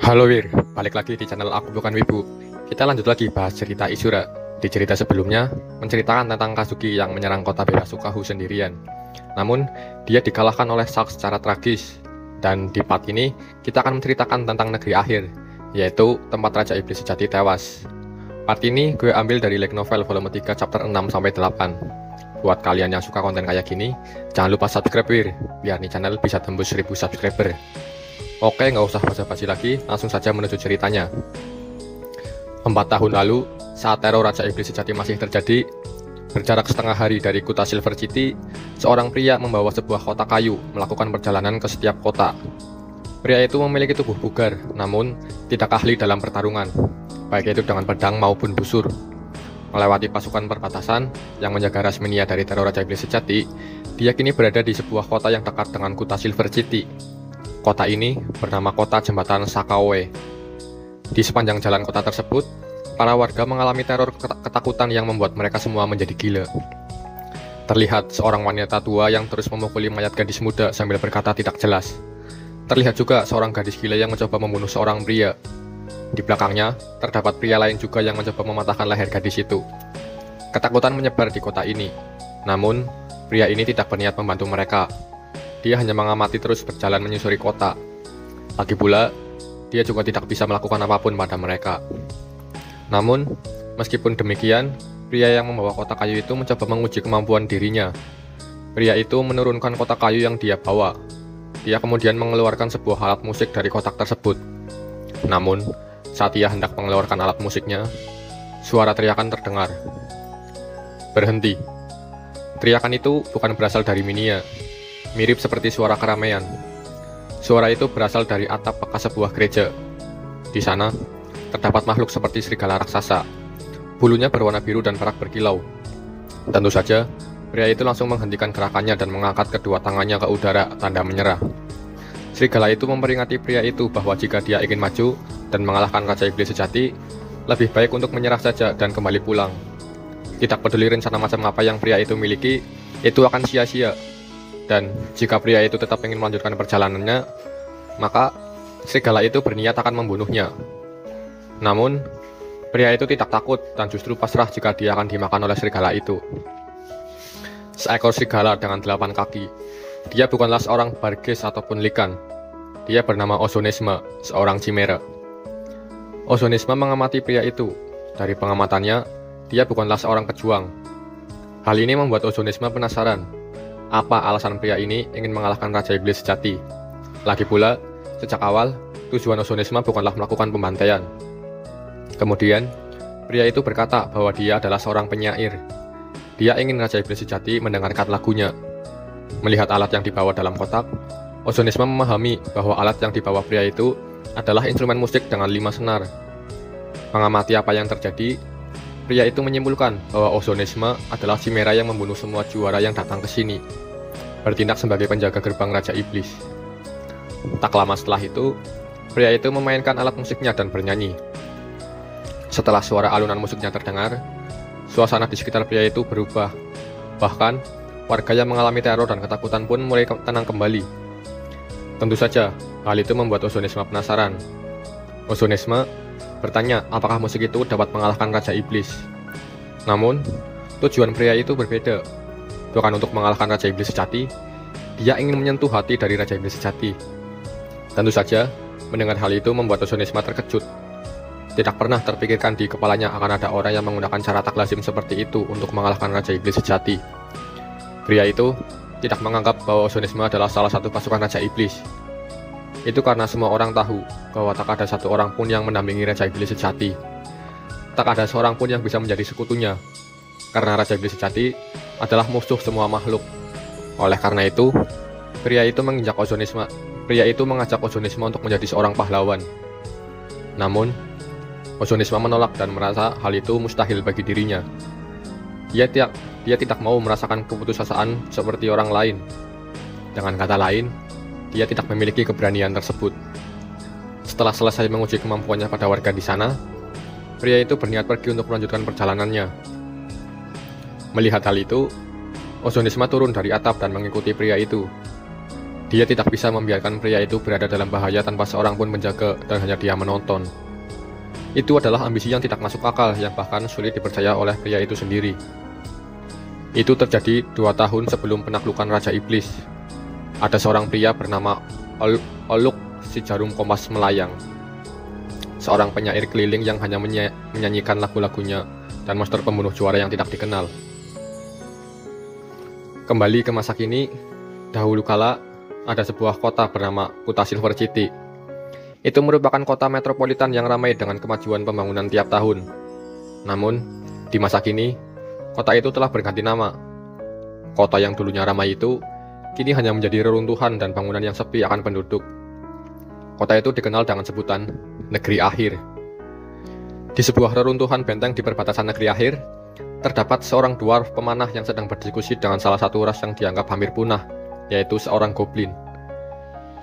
Halo Wir, balik lagi di channel Aku Bukan Wibu. Kita lanjut lagi bahas cerita Isura. Di cerita sebelumnya, menceritakan tentang Kazuki yang menyerang kota bebas Sukahu sendirian. Namun, dia dikalahkan oleh Shulk secara tragis. Dan di part ini, kita akan menceritakan tentang negeri akhir, yaitu tempat Raja Iblis Sejati tewas. Part ini gue ambil dari Light Novel volume 3 chapter 6-8. Buat kalian yang suka konten kayak gini, jangan lupa subscribe Wir, biar nih channel bisa tembus 1000 subscriber. Oke, nggak usah basa-basi lagi, langsung saja menuju ceritanya. 4 tahun lalu, saat teror Raja Iblis Sejati masih terjadi, berjarak setengah hari dari kota Silver City, seorang pria membawa sebuah kotak kayu melakukan perjalanan ke setiap kota. Pria itu memiliki tubuh bugar, namun tidak ahli dalam pertarungan, baik itu dengan pedang maupun busur. Melewati pasukan perbatasan yang menjaga Rasminia dari teror Raja Iblis Sejati, dia kini berada di sebuah kota yang dekat dengan kota Silver City. Kota ini bernama Kota Jembatan Sakawe. Di sepanjang jalan kota tersebut, para warga mengalami teror ketakutan yang membuat mereka semua menjadi gila. Terlihat seorang wanita tua yang terus memukuli mayat gadis muda sambil berkata tidak jelas. Terlihat juga seorang gadis gila yang mencoba membunuh seorang pria. Di belakangnya, terdapat pria lain juga yang mencoba mematahkan leher gadis itu. Ketakutan menyebar di kota ini. Namun, pria ini tidak berniat membantu mereka. Dia hanya mengamati terus berjalan menyusuri kota. Lagi pula, dia juga tidak bisa melakukan apapun pada mereka. Namun, meskipun demikian, pria yang membawa kotak kayu itu mencoba menguji kemampuan dirinya. Pria itu menurunkan kotak kayu yang dia bawa. Dia kemudian mengeluarkan sebuah alat musik dari kotak tersebut. Namun, saat ia hendak mengeluarkan alat musiknya, suara teriakan terdengar. Berhenti. Teriakan itu bukan berasal dari Minia. Mirip seperti suara keramaian. Suara itu berasal dari atap bekas sebuah gereja. Di sana, terdapat makhluk seperti serigala raksasa. Bulunya berwarna biru dan perak berkilau. Tentu saja, pria itu langsung menghentikan gerakannya dan mengangkat kedua tangannya ke udara, tanda menyerah. Serigala itu memperingati pria itu bahwa jika dia ingin maju dan mengalahkan Raja Iblis Sejati, lebih baik untuk menyerah saja dan kembali pulang. Tidak peduli rencana macam apa yang pria itu miliki, itu akan sia-sia. Dan jika pria itu tetap ingin melanjutkan perjalanannya, maka serigala itu berniat akan membunuhnya. Namun, pria itu tidak takut dan justru pasrah jika dia akan dimakan oleh serigala itu. Seekor serigala dengan 8 kaki. Dia bukanlah seorang Barges ataupun Likan. Dia bernama Ozonesma, seorang Chimera. Ozonesma mengamati pria itu. Dari pengamatannya, dia bukanlah seorang pejuang. Hal ini membuat Ozonesma penasaran. Apa alasan pria ini ingin mengalahkan Raja Iblis Sejati? Lagi pula, sejak awal, tujuan Ozonesma bukanlah melakukan pembantaian. Kemudian, pria itu berkata bahwa dia adalah seorang penyair. Dia ingin Raja Iblis Sejati mendengarkan lagunya. Melihat alat yang dibawa dalam kotak, Ozonesma memahami bahwa alat yang dibawa pria itu adalah instrumen musik dengan 5 senar. Mengamati apa yang terjadi, pria itu menyimpulkan bahwa Ozonesma adalah Chimera yang membunuh semua juara yang datang ke sini, bertindak sebagai penjaga gerbang Raja Iblis. Tak lama setelah itu, pria itu memainkan alat musiknya dan bernyanyi. Setelah suara alunan musiknya terdengar, suasana di sekitar pria itu berubah. Bahkan, warga yang mengalami teror dan ketakutan pun mulai tenang kembali. Tentu saja, hal itu membuat Ozonesma penasaran. Ozonesma bertanya apakah musik itu dapat mengalahkan Raja Iblis. Namun, tujuan pria itu berbeda. Bukan untuk mengalahkan Raja Iblis Sejati, dia ingin menyentuh hati dari Raja Iblis Sejati. Tentu saja, mendengar hal itu membuat Ozonesma terkejut. Tidak pernah terpikirkan di kepalanya akan ada orang yang menggunakan cara tak lazim seperti itu untuk mengalahkan Raja Iblis Sejati. Pria itu tidak menganggap bahwa Ozonesma adalah salah satu pasukan Raja Iblis. Itu karena semua orang tahu bahwa tak ada satu orang pun yang mendampingi Raja Iblis Sejati. Tak ada seorang pun yang bisa menjadi sekutunya, karena Raja Iblis Sejati adalah musuh semua makhluk. Oleh karena itu, pria itu mengajak Ozonesma untuk menjadi seorang pahlawan. Namun, Ozonesma menolak dan merasa hal itu mustahil bagi dirinya. Dia tidak mau merasakan keputusasaan seperti orang lain. Dengan kata lain, dia tidak memiliki keberanian tersebut. Setelah selesai menguji kemampuannya pada warga di sana, pria itu berniat pergi untuk melanjutkan perjalanannya. Melihat hal itu, Ozonesma turun dari atap dan mengikuti pria itu. Dia tidak bisa membiarkan pria itu berada dalam bahaya tanpa seorang pun menjaga dan hanya dia menonton. Itu adalah ambisi yang tidak masuk akal yang bahkan sulit dipercaya oleh pria itu sendiri. Itu terjadi 2 tahun sebelum penaklukan Raja Iblis. Ada seorang pria bernama Oluk si jarum kompas melayang. Seorang penyair keliling yang hanya menyanyikan lagu-lagunya dan monster pembunuh juara yang tidak dikenal. Kembali ke masa kini, dahulu kala ada sebuah kota bernama Kuta Silver City. Itu merupakan kota metropolitan yang ramai dengan kemajuan pembangunan tiap tahun. Namun, di masa kini, kota itu telah berganti nama. Kota yang dulunya ramai itu, kini hanya menjadi reruntuhan dan bangunan yang sepi akan penduduk. Kota itu dikenal dengan sebutan Negeri Akhir. Di sebuah reruntuhan benteng di perbatasan Negeri Akhir, terdapat seorang dwarf pemanah yang sedang berdiskusi dengan salah satu ras yang dianggap hampir punah, yaitu seorang goblin.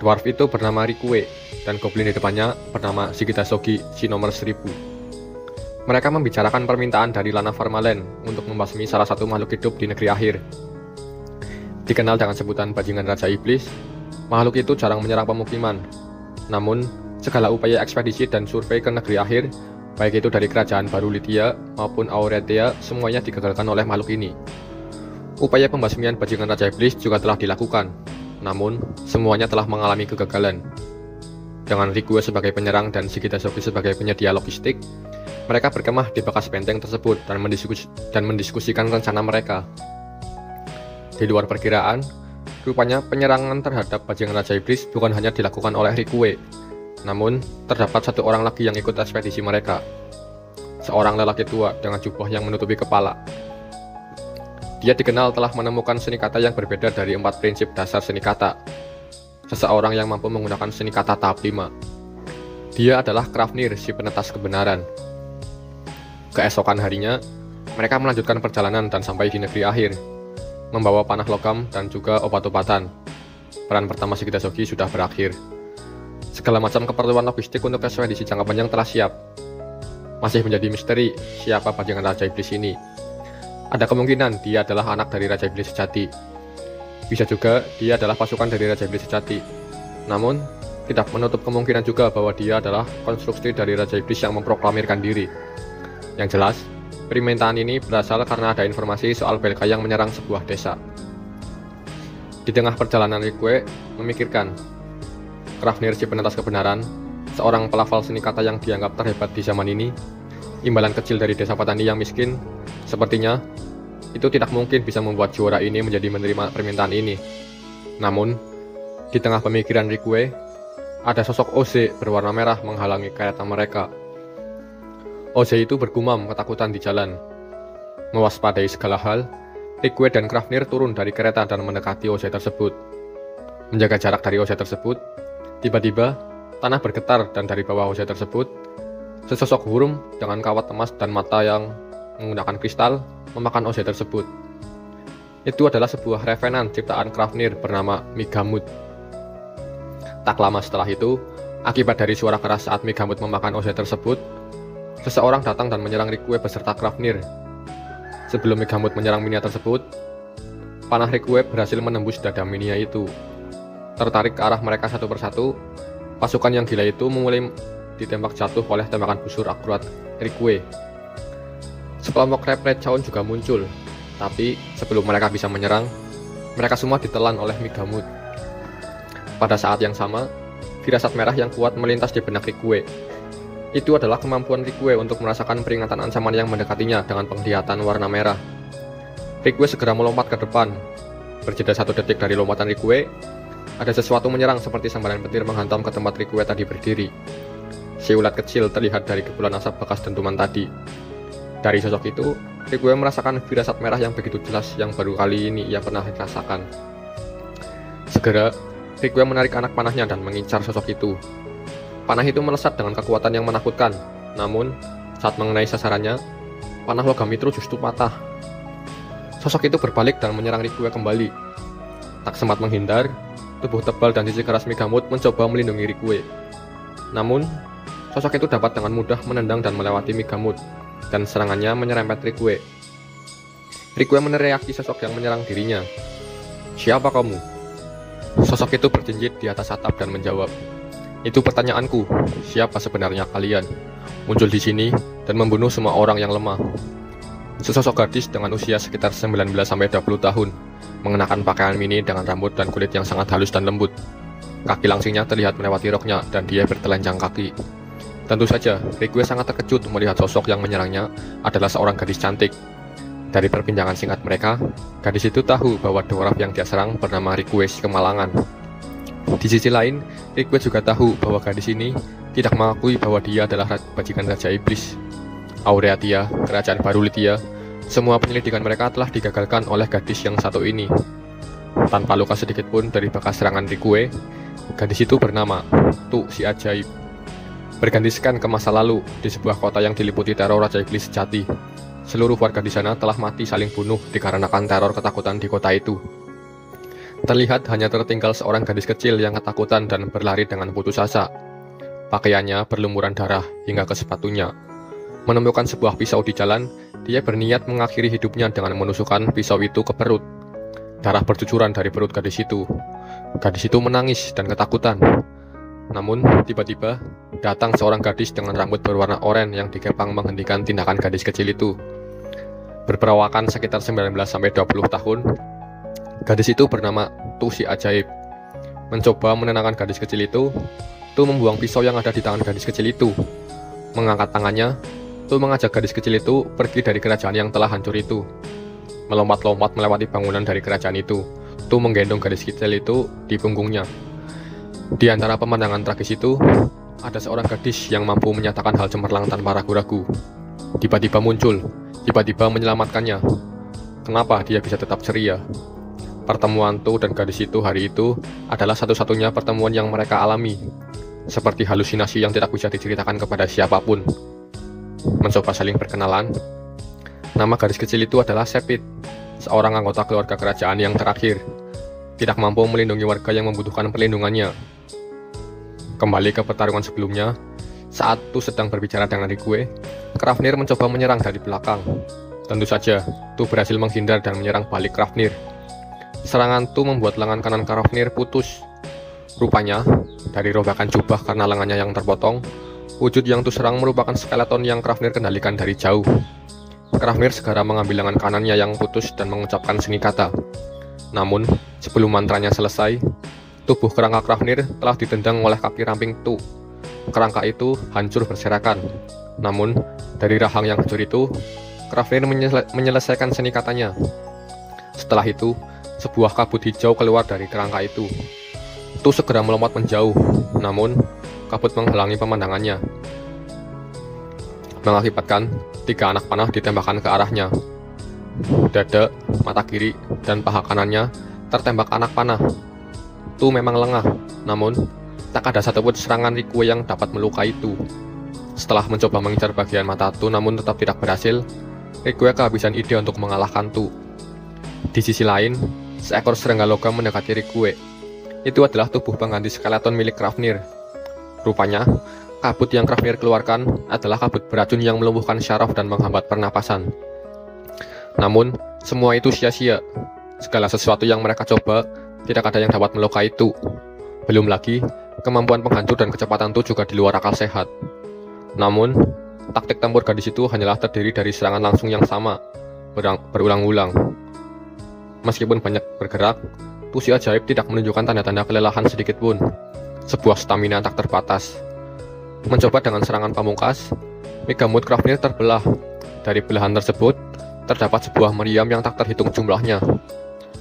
Dwarf itu bernama Rikue, dan goblin di depannya bernama Shigitasogi si nomor 1000. Mereka membicarakan permintaan dari Lana Farmaland untuk membasmi salah satu makhluk hidup di Negeri Akhir. Dikenal dengan sebutan bajingan Raja Iblis, makhluk itu jarang menyerang pemukiman. Namun, segala upaya ekspedisi dan survei ke Negeri Akhir, baik itu dari kerajaan baru Lydia maupun Auretea, semuanya digagalkan oleh makhluk ini. Upaya pembasmian bajingan Raja Iblis juga telah dilakukan, namun semuanya telah mengalami kegagalan. Dengan Rikue sebagai penyerang dan Shigitasogi sebagai penyedia logistik, mereka berkemah di bekas benteng tersebut dan mendiskusikan rencana mereka. Di luar perkiraan, rupanya penyerangan terhadap bajingan Raja Iblis bukan hanya dilakukan oleh Rikue, namun terdapat satu orang lagi yang ikut ekspedisi mereka. Seorang lelaki tua dengan jubah yang menutupi kepala. Dia dikenal telah menemukan seni kata yang berbeda dari 4 prinsip dasar seni kata. Seseorang yang mampu menggunakan seni kata tahap 5. Dia adalah Krafnir, si penetas kebenaran. Keesokan harinya, mereka melanjutkan perjalanan dan sampai di Negeri Akhir, membawa panah logam dan juga obat-obatan. Peran pertama Shigitasogi sudah berakhir. Segala macam keperluan logistik untuk ekspedisi jangka panjang telah siap. Masih menjadi misteri siapa bajingan Raja Iblis ini. Ada kemungkinan dia adalah anak dari Raja Iblis sejati. Bisa juga dia adalah pasukan dari Raja Iblis sejati. Namun, tidak menutup kemungkinan juga bahwa dia adalah konstruksi dari Raja Iblis yang memproklamirkan diri. Yang jelas, permintaan ini berasal karena ada informasi soal Belka yang menyerang sebuah desa. Di tengah perjalanan Rikue memikirkan, Krafnir si penetas kebenaran, seorang pelafal seni kata yang dianggap terhebat di zaman ini, imbalan kecil dari desa petani yang miskin, sepertinya itu tidak mungkin bisa membuat juara ini menjadi menerima permintaan ini. Namun, di tengah pemikiran Rikue, ada sosok Oze berwarna merah menghalangi kereta mereka. Oze itu bergumam ketakutan di jalan. Mewaspadai segala hal, Rikue dan Krafnir turun dari kereta dan mendekati Oze tersebut. Menjaga jarak dari Oze tersebut, tiba-tiba tanah bergetar dan dari bawah Oze tersebut, sesosok hurung dengan kawat emas dan mata yang menggunakan kristal memakan Oze tersebut. Itu adalah sebuah revenan ciptaan Krafnir bernama Migamut. Tak lama setelah itu, akibat dari suara keras saat Migamut memakan Oze tersebut, seseorang datang dan menyerang Rikue beserta Krafnir. Sebelum Migamut menyerang Minia tersebut, panah Rikue berhasil menembus dada Minia itu. Tertarik ke arah mereka satu persatu, pasukan yang gila itu memulai ditembak jatuh oleh tembakan busur akurat Rikue. Sekelompok repret Chaon juga muncul, tapi sebelum mereka bisa menyerang, mereka semua ditelan oleh Migamut. Pada saat yang sama, firasat merah yang kuat melintas di benak Rikue. Itu adalah kemampuan Rikue untuk merasakan peringatan ancaman yang mendekatinya dengan penglihatan warna merah. Rikue segera melompat ke depan. Berjeda 1 detik dari lompatan Rikue, ada sesuatu menyerang seperti sambaran petir menghantam ke tempat Rikue tadi berdiri. Si ulat kecil terlihat dari kepulan asap bekas dentuman tadi. Dari sosok itu, Rikue merasakan firasat merah yang begitu jelas yang baru kali ini ia pernah rasakan. Segera, Rikue menarik anak panahnya dan mengincar sosok itu. Panah itu melesat dengan kekuatan yang menakutkan, namun saat mengenai sasarannya, panah logam itu justru patah. Sosok itu berbalik dan menyerang Rikue kembali. Tak sempat menghindar, tubuh tebal dan sisi keras Migamut mencoba melindungi Rikue. Namun, sosok itu dapat dengan mudah menendang dan melewati Migamut, dan serangannya menyerempet Rikue. Rikue meneriaki sosok yang menyerang dirinya. "Siapa kamu?" Sosok itu berjinjit di atas atap dan menjawab, "Itu pertanyaanku, siapa sebenarnya kalian? Muncul di sini dan membunuh semua orang yang lemah." Sesosok gadis dengan usia sekitar 19-20 tahun, mengenakan pakaian mini dengan rambut dan kulit yang sangat halus dan lembut. Kaki langsingnya terlihat melewati roknya dan dia bertelanjang kaki. Tentu saja, Rique sangat terkejut melihat sosok yang menyerangnya adalah seorang gadis cantik. Dari perbincangan singkat mereka, gadis itu tahu bahwa dwarf yang dia serang bernama Rique Kemalangan. Di sisi lain, Rique juga tahu bahwa gadis ini tidak mengakui bahwa dia adalah bajingan Raja Iblis. Aureatia, kerajaan baru Lydia, semua penyelidikan mereka telah digagalkan oleh gadis yang satu ini. Tanpa luka sedikit pun dari bekas serangan Rique, gadis itu bernama Tu si Ajaib. Bergantikan ke masa lalu, di sebuah kota yang diliputi teror Raja Iblis sejati. Seluruh warga di sana telah mati saling bunuh dikarenakan teror ketakutan di kota itu. Terlihat hanya tertinggal seorang gadis kecil yang ketakutan dan berlari dengan putus asa. Pakaiannya berlumuran darah hingga ke sepatunya. Menemukan sebuah pisau di jalan, dia berniat mengakhiri hidupnya dengan menusukkan pisau itu ke perut. Darah bercucuran dari perut gadis itu. Gadis itu menangis dan ketakutan. Namun, tiba-tiba, datang seorang gadis dengan rambut berwarna oranye yang digepang menghentikan tindakan gadis kecil itu. Berperawakan sekitar 19-20 tahun, gadis itu bernama Tu si Ajaib. Mencoba menenangkan gadis kecil itu, Tu membuang pisau yang ada di tangan gadis kecil itu. Mengangkat tangannya, Tu mengajak gadis kecil itu pergi dari kerajaan yang telah hancur itu. Melompat-lompat melewati bangunan dari kerajaan itu, Tu menggendong gadis kecil itu di punggungnya. Di antara pemandangan tragis itu, ada seorang gadis yang mampu menyatakan hal cemerlang tanpa ragu-ragu. Tiba-tiba muncul, tiba-tiba menyelamatkannya. Kenapa dia bisa tetap ceria? Pertemuan Tu dan gadis itu hari itu adalah satu-satunya pertemuan yang mereka alami. Seperti halusinasi yang tidak bisa diceritakan kepada siapapun. Mencoba saling berkenalan. Nama gadis kecil itu adalah Sepit, seorang anggota keluarga kerajaan yang terakhir. Tidak mampu melindungi warga yang membutuhkan perlindungannya. Kembali ke pertarungan sebelumnya, saat Tu sedang berbicara dengan Rique, Krafnir mencoba menyerang dari belakang. Tentu saja, Tu berhasil menghindar dan menyerang balik Krafnir. Serangan Tu membuat lengan kanan Krafnir putus. Rupanya, dari robakan jubah karena lengannya yang terpotong, wujud yang Tu serang merupakan skeleton yang Krafnir kendalikan dari jauh. Krafnir segera mengambil lengan kanannya yang putus dan mengucapkan seni kata. Namun, sebelum mantranya selesai, tubuh kerangka Krafnir telah ditendang oleh kaki ramping Tu. Kerangka itu hancur berserakan. Namun, dari rahang yang hancur itu, Krafnir menyelesaikan seni katanya. Setelah itu, sebuah kabut hijau keluar dari kerangka itu. Tu segera melompat menjauh, namun kabut menghalangi pemandangannya, mengakibatkan 3 anak panah ditembakkan ke arahnya. Dada, mata kiri, dan paha kanannya tertembak anak panah. Tu memang lengah, namun tak ada satupun serangan Rique yang dapat melukai Tu. Setelah mencoba mengincar bagian mata Tu namun tetap tidak berhasil, Rique kehabisan ide untuk mengalahkan Tu. Di sisi lain, seekor serangga logam mendekati Rique. Itu adalah tubuh pengganti skeleton milik Krafnir. Rupanya, kabut yang Krafnir keluarkan adalah kabut beracun yang melumpuhkan syaraf dan menghambat pernapasan. Namun, semua itu sia-sia. Segala sesuatu yang mereka coba, tidak ada yang dapat melukai Tu. Belum lagi, kemampuan penghancur dan kecepatan Tu juga di luar akal sehat. Namun, taktik tempur gadis itu hanyalah terdiri dari serangan langsung yang sama, berulang-ulang. Meskipun banyak bergerak, Tu si Ajaib tidak menunjukkan tanda-tanda kelelahan sedikit pun. Sebuah stamina tak terbatas. Mencoba dengan serangan pamungkas, Megamut Krafnir terbelah. Dari belahan tersebut, terdapat sebuah meriam yang tak terhitung jumlahnya.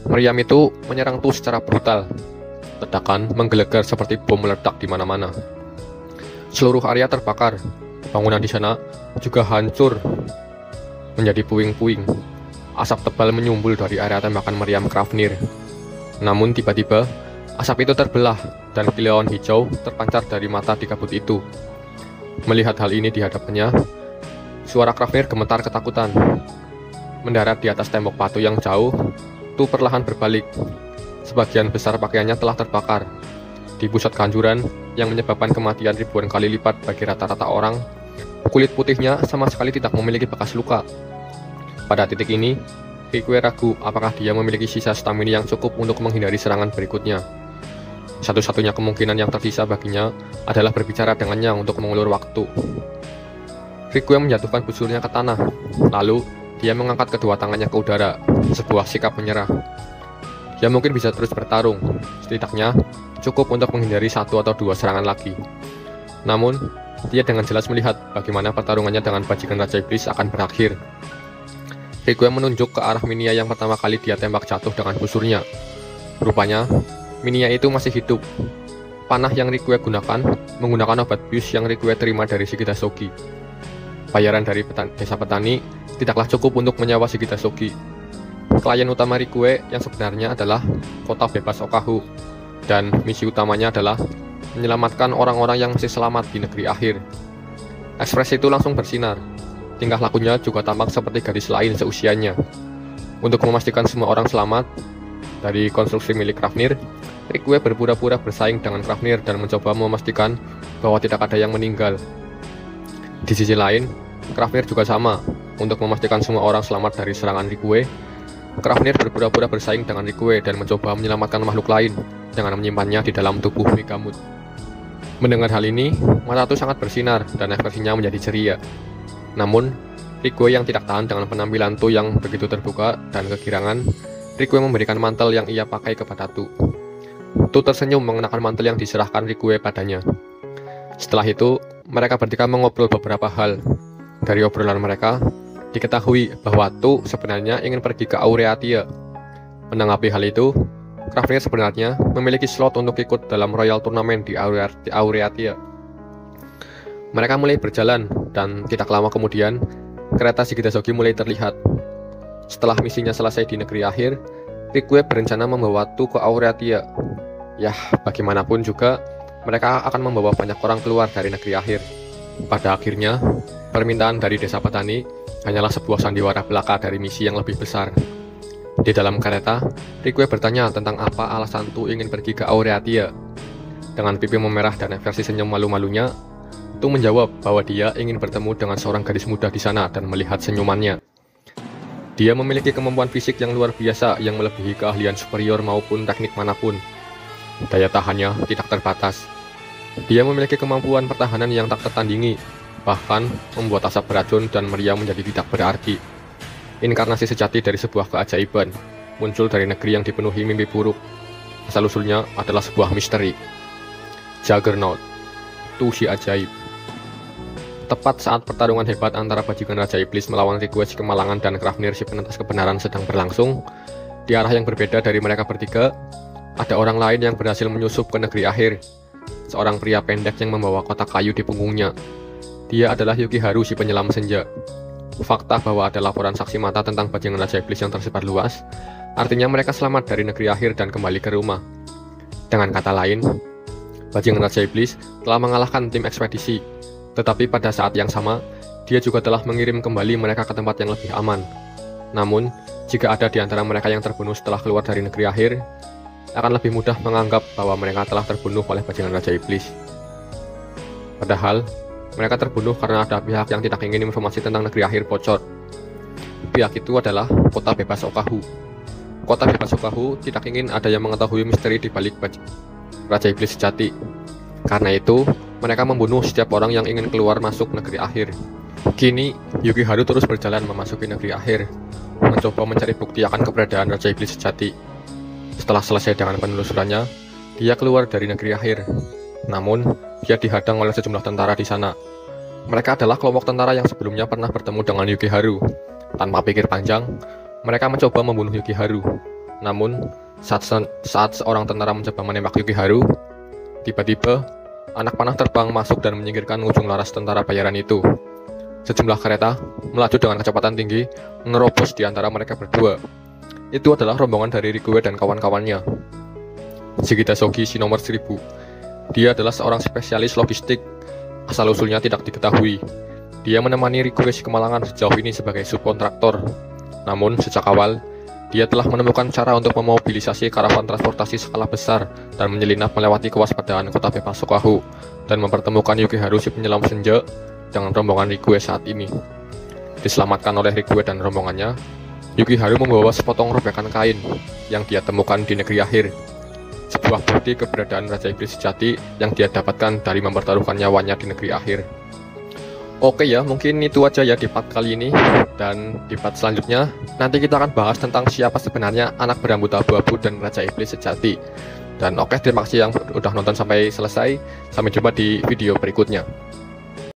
Meriam itu menyerang Tu secara brutal. Ledakan menggelegar seperti bom meledak di mana-mana. Seluruh area terbakar. Bangunan di sana juga hancur menjadi puing-puing. Asap tebal menyumbul dari area tembakan meriam Krafnir. Namun tiba-tiba, asap itu terbelah dan kilauan hijau terpancar dari mata di kabut itu. Melihat hal ini di hadapannya, suara Krafnir gemetar ketakutan. Mendarat di atas tembok batu yang jauh, Tu perlahan berbalik. Sebagian besar pakaiannya telah terbakar. Di pusat kehancuran yang menyebabkan kematian ribuan kali lipat bagi rata-rata orang, kulit putihnya sama sekali tidak memiliki bekas luka. Pada titik ini, Rique ragu apakah dia memiliki sisa stamina yang cukup untuk menghindari serangan berikutnya. Satu-satunya kemungkinan yang tersisa baginya adalah berbicara dengannya untuk mengulur waktu. Rikue menjatuhkan busurnya ke tanah, lalu dia mengangkat kedua tangannya ke udara, sebuah sikap menyerah. Dia mungkin bisa terus bertarung, setidaknya cukup untuk menghindari satu atau dua serangan lagi. Namun, dia dengan jelas melihat bagaimana pertarungannya dengan bajingan Raja Iblis akan berakhir. Rikue menunjuk ke arah Minia yang pertama kali dia tembak jatuh dengan busurnya. Rupanya, Minia itu masih hidup. Panah yang Rikue gunakan menggunakan obat bius yang Rikue terima dari Shigita Shogi. Bayaran dari desa petani tidaklah cukup untuk menyewa Shigita Shogi. Klien utama Rikue yang sebenarnya adalah kota bebas Okahu, dan misi utamanya adalah menyelamatkan orang-orang yang masih selamat di negeri akhir. Ekspresi itu langsung bersinar. Tingkah lakunya juga tampak seperti gadis lain seusianya. Untuk memastikan semua orang selamat dari konstruksi milik Krafnir, Rikue berpura-pura bersaing dengan Krafnir dan mencoba memastikan bahwa tidak ada yang meninggal. Di sisi lain, Krafnir juga sama. Untuk memastikan semua orang selamat dari serangan Rikue, Krafnir berpura-pura bersaing dengan Rikue dan mencoba menyelamatkan makhluk lain dengan menyimpannya di dalam tubuh Megamut. Mendengar hal ini, Mata Tu sangat bersinar dan ekspresinya menjadi ceria. Namun, Rikue yang tidak tahan dengan penampilan Tu yang begitu terbuka dan kegirangan, Rikue memberikan mantel yang ia pakai kepada Tu. Tu tersenyum mengenakan mantel yang diserahkan Rikue padanya. Setelah itu, mereka bertiga mengobrol beberapa hal. Dari obrolan mereka, diketahui bahwa Tu sebenarnya ingin pergi ke Aureatia. Menanggapi hal itu, Krafnir sebenarnya memiliki slot untuk ikut dalam Royal Turnamen di Aureatia. Mereka mulai berjalan, dan tidak lama kemudian, kereta Shigita Shogi mulai terlihat. Setelah misinya selesai di negeri akhir, Rikue berencana membawa Tu ke Aureatia. Yah, bagaimanapun juga, mereka akan membawa banyak orang keluar dari negeri akhir. Pada akhirnya, permintaan dari desa petani hanyalah sebuah sandiwara belaka dari misi yang lebih besar. Di dalam kereta, Rikue bertanya tentang apa alasan Tu ingin pergi ke Aureatia. Dengan pipi memerah dan ekspresi senyum malu-malunya, Tu menjawab bahwa dia ingin bertemu dengan seorang gadis muda di sana dan melihat senyumannya. Dia memiliki kemampuan fisik yang luar biasa yang melebihi keahlian superior maupun teknik manapun. Daya tahannya tidak terbatas. Dia memiliki kemampuan pertahanan yang tak tertandingi, bahkan membuat asap beracun dan meriam menjadi tidak berarti. Inkarnasi sejati dari sebuah keajaiban, muncul dari negeri yang dipenuhi mimpi buruk. Asal-usulnya adalah sebuah misteri. Juggernaut, Tu si ajaib. Tepat saat pertarungan hebat antara bajingan Raja Iblis melawan Rikue si kemalangan dan Krafnir si penentas kebenaran sedang berlangsung, di arah yang berbeda dari mereka bertiga, ada orang lain yang berhasil menyusup ke negeri akhir. Seorang pria pendek yang membawa kotak kayu di punggungnya. Dia adalah Yukiharu si penyelam senja. Fakta bahwa ada laporan saksi mata tentang bajingan Raja Iblis yang tersebar luas, artinya mereka selamat dari negeri akhir dan kembali ke rumah. Dengan kata lain, bajingan Raja Iblis telah mengalahkan tim ekspedisi, tetapi pada saat yang sama, dia juga telah mengirim kembali mereka ke tempat yang lebih aman. Namun, jika ada di antara mereka yang terbunuh setelah keluar dari negeri akhir, akan lebih mudah menganggap bahwa mereka telah terbunuh oleh bajingan Raja Iblis. Padahal, mereka terbunuh karena ada pihak yang tidak ingin informasi tentang negeri akhir bocor. Pihak itu adalah kota bebas Okahu. Kota bebas Okahu tidak ingin ada yang mengetahui misteri di balik Raja Iblis sejati. Karena itu, mereka membunuh setiap orang yang ingin keluar masuk negeri akhir. Kini, Yukiharu terus berjalan memasuki negeri akhir, mencoba mencari bukti akan keberadaan Raja Iblis sejati. Setelah selesai dengan penelusurannya, dia keluar dari negeri akhir. Namun, dia dihadang oleh sejumlah tentara di sana. Mereka adalah kelompok tentara yang sebelumnya pernah bertemu dengan Yukiharu. Tanpa pikir panjang, mereka mencoba membunuh Yukiharu. Namun, saat seorang tentara mencoba menembak Yukiharu, tiba-tiba, anak panah terbang masuk dan menyingkirkan ujung laras tentara bayaran itu. Sejumlah kereta melaju dengan kecepatan tinggi, menerobos di antara mereka berdua. Itu adalah rombongan dari Rikue dan kawan-kawannya. Shigita Shogi si nomor 1000. Dia adalah seorang spesialis logistik. Asal-usulnya tidak diketahui. Dia menemani Rikue si kemalangan sejauh ini sebagai subkontraktor. Namun, sejak awal, dia telah menemukan cara untuk memobilisasi karavan transportasi skala besar dan menyelinap melewati kewaspadaan kota bebas Okahu dan mempertemukan Yukiharu si penyelam senja dengan rombongan Rikue saat ini. Diselamatkan oleh Rikue dan rombongannya, Yukiharu membawa sepotong robekan kain yang dia temukan di negeri akhir. sebuah bukti keberadaan Raja Iblis sejati yang dia dapatkan dari mempertaruhkan nyawanya di negeri akhir. Oke ya, mungkin itu aja ya di part kali ini. Dan di part selanjutnya, nanti kita akan bahas tentang siapa sebenarnya anak berambut abu-abu dan Raja Iblis sejati. Dan oke, terima kasih yang udah nonton sampai selesai. Sampai jumpa di video berikutnya.